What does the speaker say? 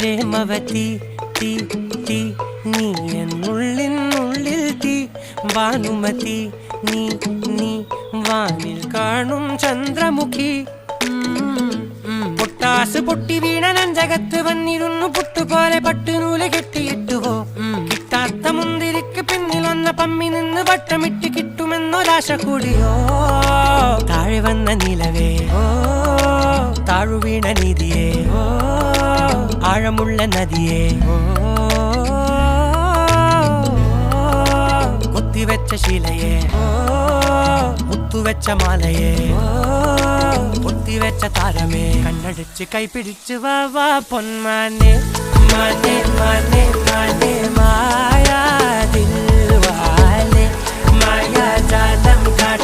പ്രേമവതി തീ തീ നീ എന്നുള്ളിനുള്ളിൽ തീ ഭാനുമതി നീ നീ വാനിൽ കാണും ചന്ദ്രമുഖി പൊട്ടാസ് പൊട്ടി വീണ നെഞ്ചകത്ത് വന്നിരുന്നു പുട്ടുപോലെ പട്ടുനൂല് കെട്ടിയിട്ടുവോ കിട്ടാത്ത മുന്തിരിക്ക് പിന്നിൽ വന്ന പമ്മി നിന്ന് വട്ടമിട്ട് കിട്ടുമെന്നൊരാശ കൂടിയോ താഴെ വന്ന നിലവേ താഴു വീണ നിധിയേ ആഴമുള്ള നദിയേ കൊത്തിവെച്ച ശിലയേ മുത്തുവെച്ച മാലയേ പൊത്തിവെച്ച താരമേ കണ്ണടിച്ച് കൈപിടിച്ച് വാ വാ പൊന്മാനെ മാനെ മാനെ മാനെ മായാ ദിൽവാലെ മായാ ജാലം കാട്ടി